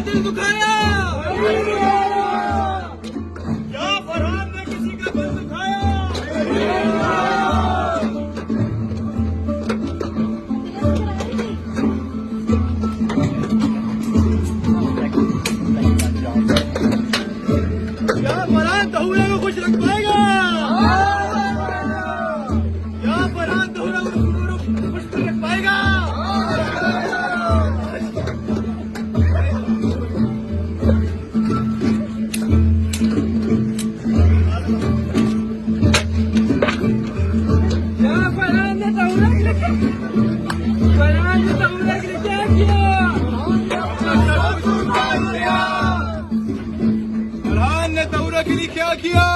दिल दुखाया? क्या फरहान ने किसी का दिल दुखाया? क्या फरहान दहुरा को खुश रख पाएगा? क्या फरहान दहुरा को खुश रख पाएगा? फरहान ने दहुरा के लिए क्या किया? फरहान ने दहुरा के लिए क्या किया?